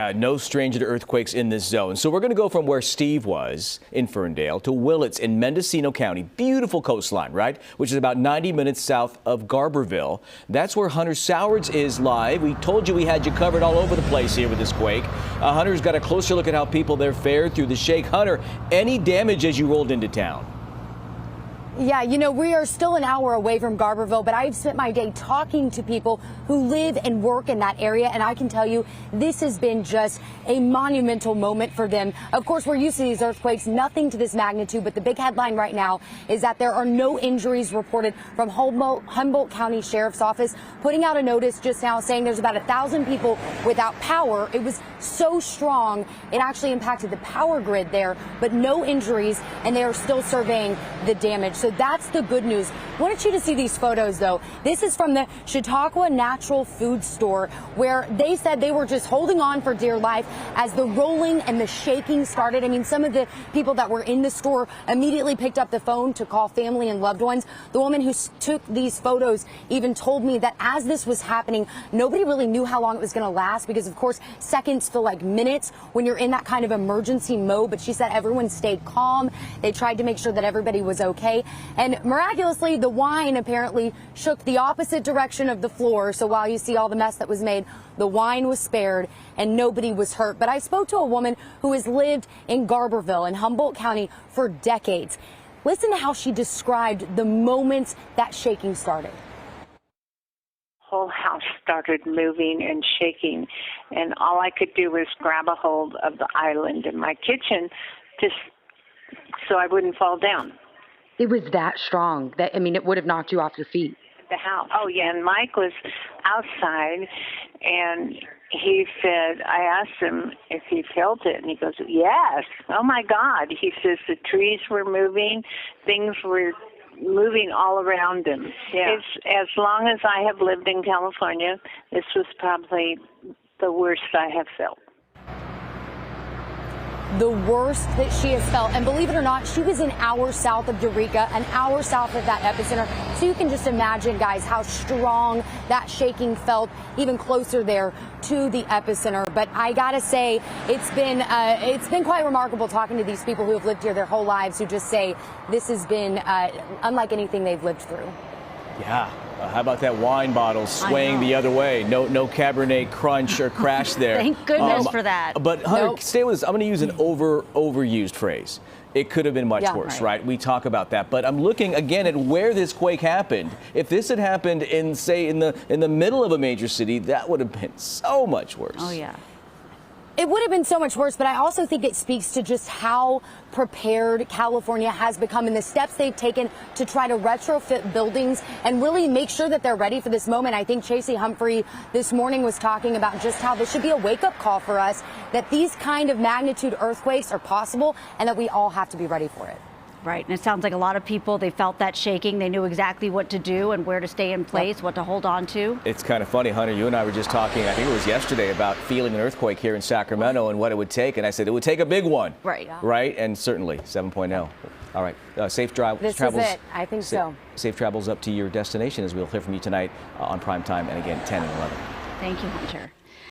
No stranger to earthquakes in this zone. So we're going to go from where Steve was in Ferndale to Willits in Mendocino County. Beautiful coastline, right? Which is about 90 minutes south of Garberville. That's where Hunter Sowards is live. We told you we had you covered all over the place here with this quake. Hunter's got a closer look at how people there fared through the shake. Hunter, any damage as you rolled into town? Yeah, you know, we are still an hour away from Garberville, but I've spent my day talking to people who live and work in that area, and I can tell you this has been just a monumental moment for them. Of course, we're used to these earthquakes, nothing to this magnitude, but the big headline right now is that there are no injuries reported from Humboldt County Sheriff's Office, putting out a notice just now saying there's about 1,000 people without power. It was so strong, it actually impacted the power grid there, but no injuries, and they are still surveying the damage. So that's the good news. I wanted you to see these photos, though. This is from the Chautauqua Natural Food Store, where they said they were just holding on for dear life as the rolling and the shaking started. I mean, some of the people that were in the store immediately picked up the phone to call family and loved ones. The woman who took these photos even told me that as this was happening, nobody really knew how long it was going to last because, of course, seconds feel like minutes when you're in that kind of emergency mode. But she said everyone stayed calm. They tried to make sure that everybody was okay. And miraculously, the wine apparently shook the opposite direction of the floor. So while you see all the mess that was made, the wine was spared and nobody was hurt. But I spoke to a woman who has lived in Garberville in Humboldt County for decades. Listen to how she described the moments that shaking started. Whole house started moving and shaking, and all I could do was grab a hold of the island in my kitchen just so I wouldn't fall down. It was that strong that, I mean, it would have knocked you off your feet. The house. Oh, yeah. And Mike was outside, and he said, I asked him if he felt it, and he goes, yes. Oh, my God. He says the trees were moving, things were moving all around him. Yeah. It's, as long as I have lived in California, this was probably the worst I have felt. The worst that she has felt. And believe it or not, she was an hour south of Eureka, an hour south of that epicenter. So you can just imagine, guys, how strong that shaking felt even closer there to the epicenter. But I gotta say, it's been quite remarkable talking to these people who have lived here their whole lives, who just say this has been unlike anything they've lived through. Yeah. How about that wine bottle swaying the other way? No Cabernet crunch or crash there. Thank goodness for that. But Hunter, stay with us. I'm going to use an overused phrase. It could have been much worse, right? We talk about that. But I'm looking again at where this quake happened. If this had happened in, say, in the middle of a major city, that would have been so much worse. Oh, yeah. It would have been so much worse, but I also think it speaks to just how prepared California has become and the steps they've taken to try to retrofit buildings and really make sure that they're ready for this moment. I think Chasey Humphrey this morning was talking about just how this should be a wake-up call for us, that these kind of magnitude earthquakes are possible and that we all have to be ready for it. Right. And it sounds like a lot of people, they felt that shaking. They knew exactly what to do and where to stay in place, what to hold on to. It's kind of funny, Hunter, you and I were just talking, I think it was yesterday, about feeling an earthquake here in Sacramento and what it would take. And I said it would take a big one. Right. Yeah. Right. And certainly 7.0. All right. Safe travels. This is it. I think so. Safe travels up to your destination, as we'll hear from you tonight on Prime Time and again 10 and 11. Thank you, Hunter.